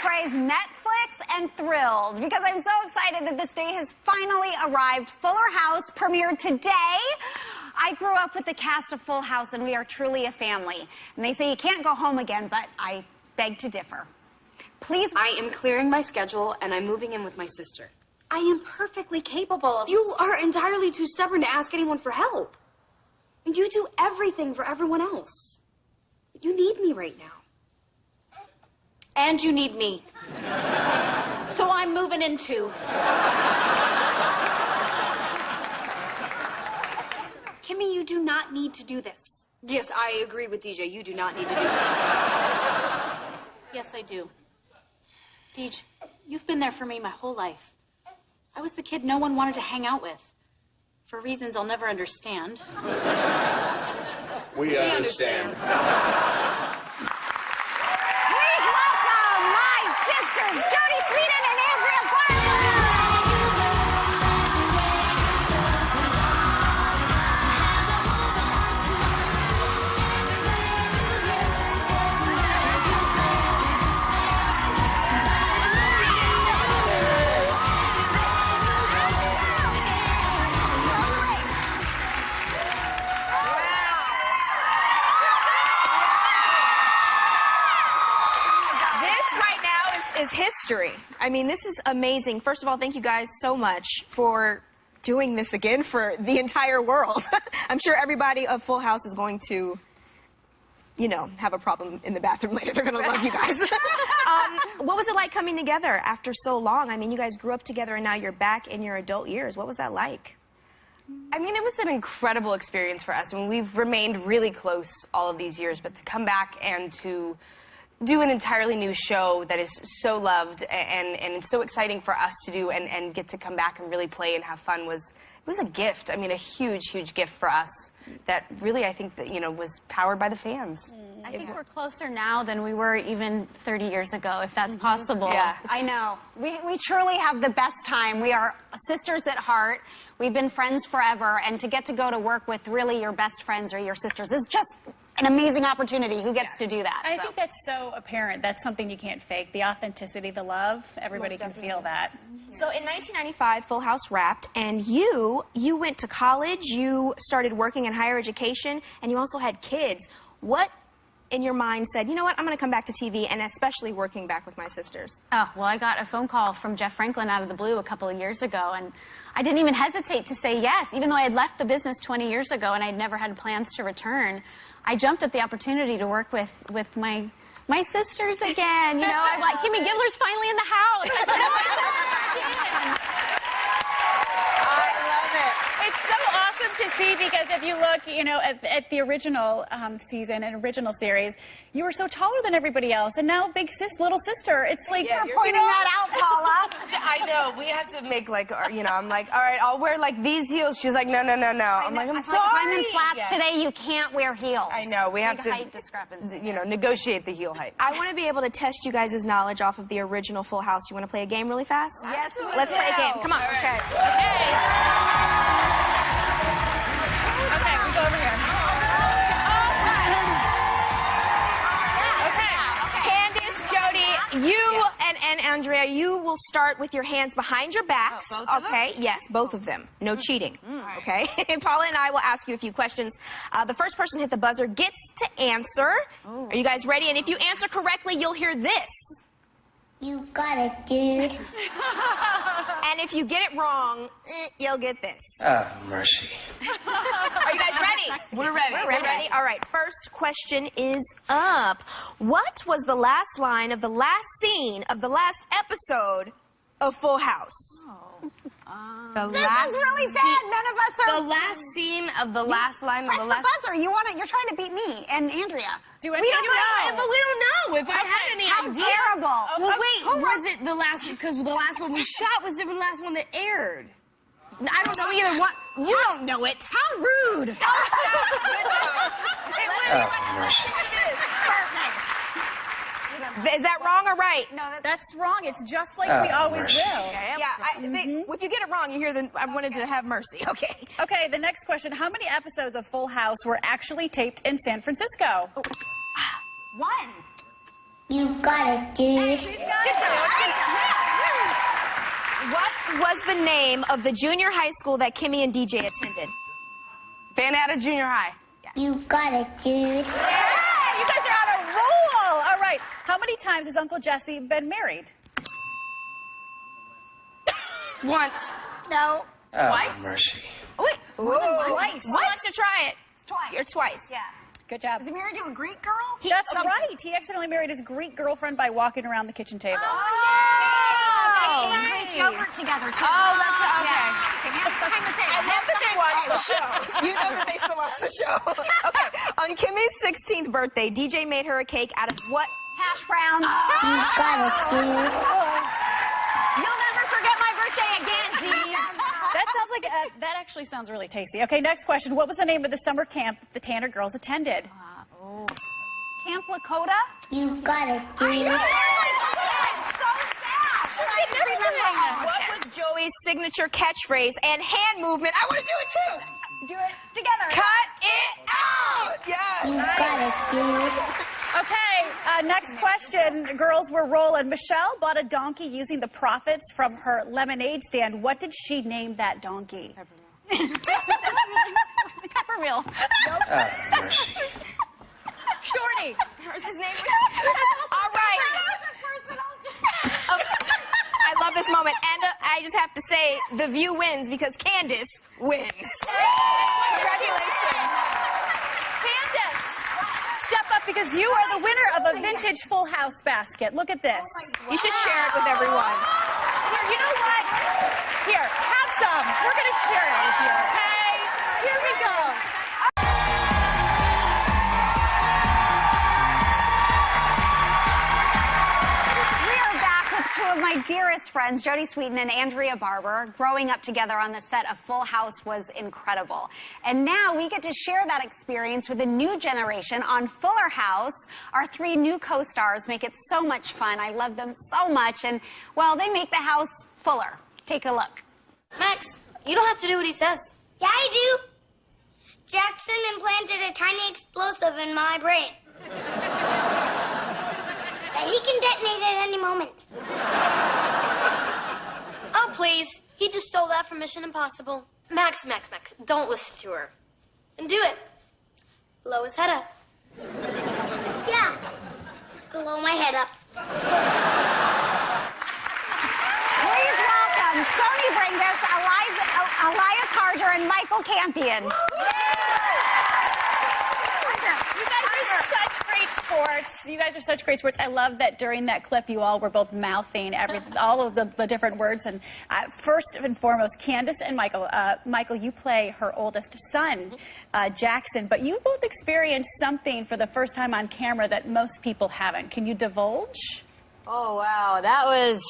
phrase Netflix and thrilled because I'm so excited that this day has finally arrived. Fuller House premiered today. I grew up with the cast of Full House, and we are truly a family. And they say you can't go home again, but I beg to differ. Please. I am clearing my schedule, and I'm moving in with my sister. I am perfectly capable of... You are entirely too stubborn to ask anyone for help. And you do everything for everyone else. You need me right now. And you need me. So I'm moving in too. Kimmy, you do not need to do this. Yes, I agree with DJ. You do not need to do this. Yes, I do. Deej, you've been there for me my whole life. I was the kid no one wanted to hang out with. For reasons I'll never understand. We understand. Please welcome my sisters, Jodie Sweetin and Andrea is history. I mean, this is amazing. First of all, thank you guys so much for doing this again for the entire world. I'm sure everybody of Full House is going to, you know, have a problem in the bathroom later. They're going to love you guys. What was it like coming together after so long? I mean, you guys grew up together and now you're back in your adult years. What was that like? I mean, it was an incredible experience for us. I mean, we've remained really close all of these years, but to come back and to do an entirely new show that is so loved and so exciting for us to do and get to come back and really play and have fun was a gift. I mean, a huge, huge gift for us that really, I think, that, you know, was powered by the fans. I think we're closer now than we were even 30 years ago, if that's possible. Yeah, I know. We truly have the best time. We are sisters at heart. We've been friends forever, and to get to go to work with really your best friends or your sisters is just an amazing opportunity. Who gets to do that? I think that's so apparent. That's something you can't fake. The authenticity, the love, everybody can feel that. So in 1995, Full House wrapped, and you went to college, you started working in higher education, and you also had kids. What in your mind said, you know what, I'm going to come back to TV, and especially working back with my sisters? Oh, well, I got a phone call from Jeff Franklin out of the blue a couple of years ago, and I didn't even hesitate to say yes, even though I had left the business 20 years ago and I'd never had plans to return. I jumped at the opportunity to work with my sisters again. You know, I'm like, Kimmy Gibbler's finally in the house. I love it. It's so awesome to see because if you look, you know, at the original season and original series, you were so taller than everybody else, and now big little sister. It's like you're pointing that out, Paula. I know. We have to make, like, you know, I'm like, all right, I'll wear, like, these heels. She's like, no, no, no, no. I'm like, I'm sorry. If I'm in flats today, you can't wear heels. I know. We have to, height discrepancy. you know, negotiate the heel height. I want to be able to test you guys' knowledge off of the original Full House. You want to play a game really fast? Yes, let's play a game. Come on. Right. Okay. Okay, we go over here. Candace, Jodie, you and Andrea, you will start with your hands behind your backs. Oh, both of them? Okay, yes, both of them. No cheating. Okay? And Paula and I will ask you a few questions. The first person to hit the buzzer gets to answer. Are you guys ready? And if you answer correctly, you'll hear this. You got it, dude. And if you get it wrong, you'll get this. Ah, mercy. Are you guys ready? We're ready. We're ready? All right, first question is up. What was the last line of the last scene of the last episode of Full House? This is really bad. None of us are. The last scene of the last line of Press the the last... buzzer. You're trying to beat me and Andrea. Do we any don't of you know. But we don't know if I had any How idea. terrible. Well, wait, was it the last... Because the last one we shot was different than the last one that aired. I don't know either one. You don't know it. How rude. Oh, mercy. Is that wrong or right? No, That's wrong. It's just like we always mercy. will. If you get it wrong, you hear the, I wanted to have mercy. Okay. Okay, the next question. How many episodes of Full House were actually taped in San Francisco? 1. You got it, dude. What was the name of the junior high school that Kimmy and DJ attended? Banana Junior High. You got it, dude. Hey, you guys are on a roll. All right. How many times has Uncle Jesse been married? Once. No. Oh, mercy. Wait. Twice. Who wants to try it? Twice. You're twice. Yeah. Good job. Is he married to a Greek girl? That's right. He accidentally married his Greek girlfriend by walking around the kitchen table. Oh, and Greek yogurt together, too. Oh, that's okay. I love that they watch the show. You know that they still watch the show. Okay. On Kimmy's 16th birthday, DJ made her a cake out of what? Hash browns. You got it, dude. You'll never forget my birthday again, Dee. That sounds like that actually sounds really tasty. Okay, next question. What was the name of the summer camp that the Tanner girls attended? Camp Lakota? You got it, dude. What was Joey's signature catchphrase and hand movement? I want to do it too. Do it together. Cut it out. Yes. You got it, dude. Okay, next question. Girls, we're rolling. Michelle bought a donkey using the profits from her lemonade stand. What did she name that donkey? Peppermill. Oh, mercy. Shorty. His name was... All right. I love this moment. And I just have to say, The View wins because Candace wins. Congratulations. Candace, step up because you are the winner of a vintage Full House basket. Look at this. You should share it with everyone. Here, you know what? Here, have some. We're going to share it with you, okay? Here we go. Two of my dearest friends, Jodie Sweetin and Andrea Barber, growing up together on the set of Full House was incredible. And now we get to share that experience with a new generation on Fuller House. Our three new co-stars make it so much fun. I love them so much. And, well, they make the house fuller. Take a look. Max, you don't have to do what he says. Yeah, I do. Jackson implanted a tiny explosive in my brain. That he can detonate at any moment. Oh, please. He just stole that from Mission Impossible. Max, don't listen to her. And do it. Blow his head up. Yeah. Blow my head up. Please welcome Sony Bringus, Elias Harger, and Michael Campion. You guys are such great sports. I love that during that clip you all were both mouthing all of the different words. And first and foremost, Candace and Michael. Michael, you play her oldest son, Jackson, but you both experienced something for the first time on camera that most people haven't. Can you divulge? Oh wow, that was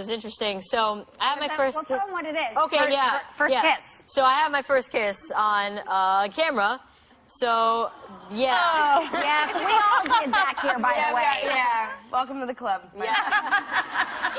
interesting. So I had my first. Well, tell them what it is. Okay, First kiss. So I had my first kiss on camera. So yeah. Oh, yeah, we all did back here, by the way. Yeah. Welcome to the club. Yeah.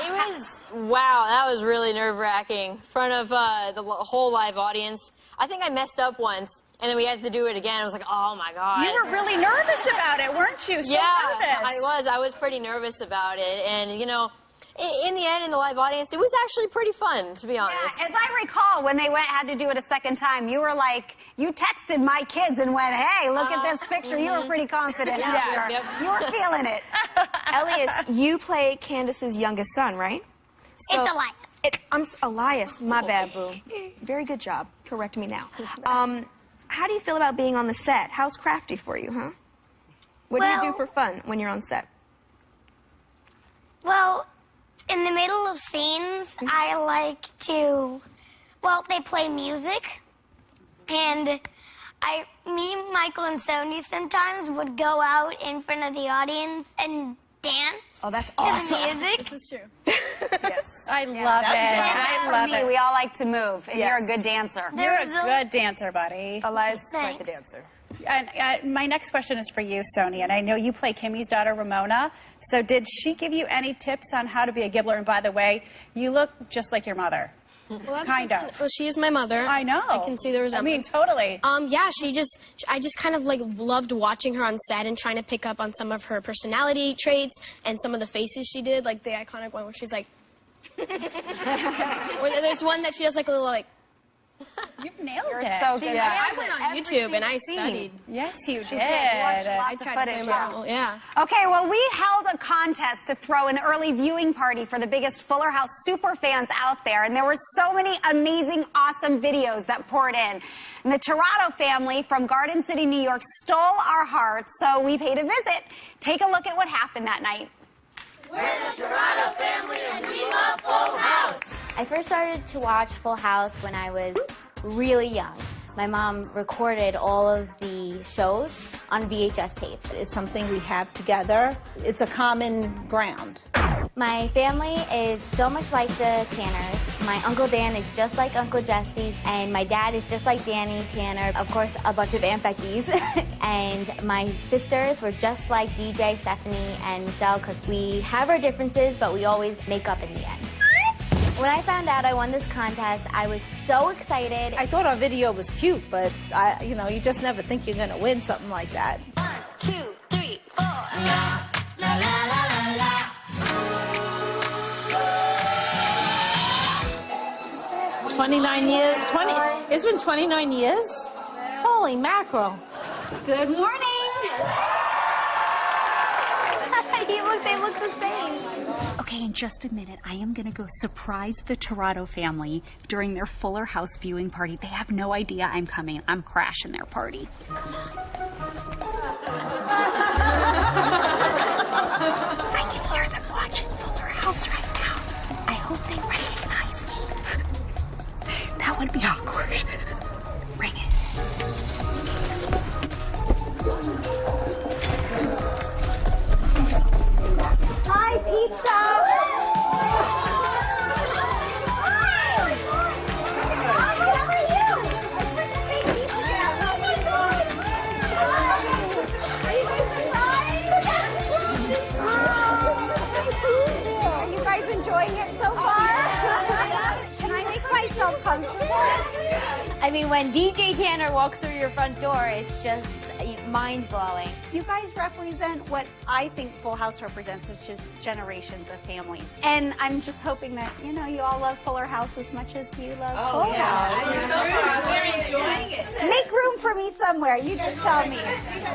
It was, wow, that was really nerve-wracking. In front of the whole live audience. I think I messed up once, and then we had to do it again. I was like, oh my God. You were really nervous about it, weren't you? So nervous. I was pretty nervous about it. And, you know, in the end, in the live audience, it was actually pretty fun, to be honest. Yeah, as I recall, when they had to do it a second time, you were like, you texted my kids and went, hey, look at this picture. You were pretty confident. Yeah, yep. You were feeling it. Elias, you play Candace's youngest son, right? So, It's Elias. I'm Elias. My bad, boo. Very good job. Correct me now. How do you feel about being on the set? How's Crafty for you, huh? What do you do for fun when you're on set? Well, in the middle of scenes, I like to, well, they play music. And me, Michael, and Sony sometimes would go out in front of the audience and dance. Oh, that's to awesome. the music. This is true. Yes. I love it. I love it. We all like to move, and Yes. you're a good dancer. You're a There's a- good dancer, buddy. Elias is quite the Thanks. dancer. And my next question is for you, Sony, and I know you play Kimmy's daughter, Ramona. So did she give you any tips on how to be a Gibbler? And by the way, you look just like your mother. Kind of. Well, she is my mother. I know. I can see the resemblance. I mean, totally. Yeah, I just kind of like loved watching her on set and trying to pick up on some of her personality traits and some of the faces she did, like the iconic one where she's like, or there's one that she does like a little like. You've nailed it. So good. I went on YouTube and I studied. Yes, you did. I tried to play Marvel. Yeah. Okay, well, we held a contest to throw an early viewing party for the biggest Fuller House super fans out there, and there were so many amazing, awesome videos that poured in. And the Tirado family from Garden City, New York stole our hearts, so we paid a visit. Take a look at what happened that night. We're the Tirado family and we love Full House. I first started to watch Full House when I was really young. My mom recorded all of the shows on VHS tapes. It's something we have together. It's a common ground. My family is so much like the Tanners. My Uncle Dan is just like Uncle Jesse's, and my dad is just like Danny Tanner. Of course, a bunch of Aunt Becky's. And my sisters were just like DJ, Stephanie, and Michelle, because we have our differences, but we always make up in the end. When I found out I won this contest, I was so excited. I thought our video was cute, but you just never think you're going to win something like that. 1, 2, 3, 4. La, la, la, la, la, la. 29 years. It's been 29 years? Holy mackerel. Good morning. They look the same. Okay, in just a minute, I am going to go surprise the Tirado family during their Fuller House viewing party. They have no idea I'm coming. I'm crashing their party. I can hear them watching Fuller House right now. I hope they recognize me. That would be awkward. Ring it. Hi, pizza. Are you guys enjoying it so far? Can I make myself comfortable? I mean, when DJ Tanner walks through your front door, it's just mind-blowing. You guys represent what I think Full House represents, which is generations of families. And I'm just hoping that, you all love Fuller House as much as you love Full House. We're enjoying it. Make room for me somewhere. You just tell me.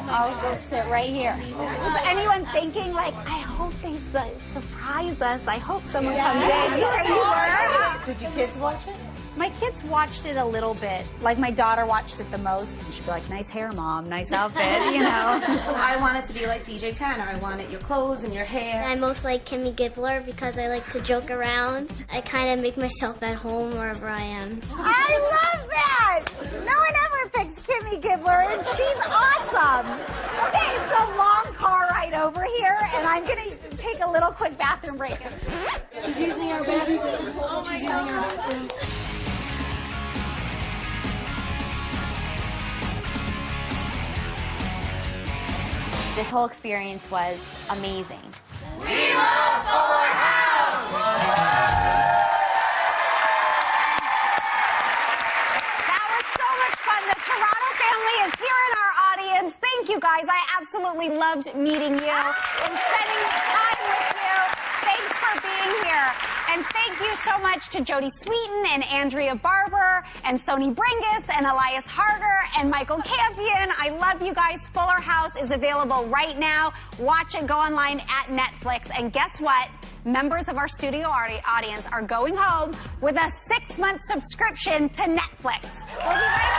I'll go sit right here. Was anyone thinking, like, I hope they surprise us. I hope someone comes in. You were. Did your kids watch it? My kids watched it a little bit. Like, my daughter watched it the most. She'd be like, nice hair, Mom, nice outfit, I want it to be like DJ Tanner. I wanted your clothes and your hair. I most like Kimmy Gibbler because I like to joke around. I kind of make myself at home wherever I am. I love that! No one ever picks Kimmy Gibbler, and she's awesome. Okay, so long car ride over here, and I'm going to take a little quick bathroom break. She's using our bathroom. She's using our bathroom. This whole experience was amazing. We love Fuller House! That was so much fun. The Tirado family is here in our audience. Thank you, guys. I absolutely loved meeting you and spending time with you. Thanks for being here. And thank you so much to Jodie Sweetin and Andrea Barber and Sony Bringus and Elias Harder and Michael Campion. I love you guys. Fuller House is available right now. Watch it. Go online at Netflix. And guess what? Members of our studio audience are going home with a 6-month subscription to Netflix. We'll be right back.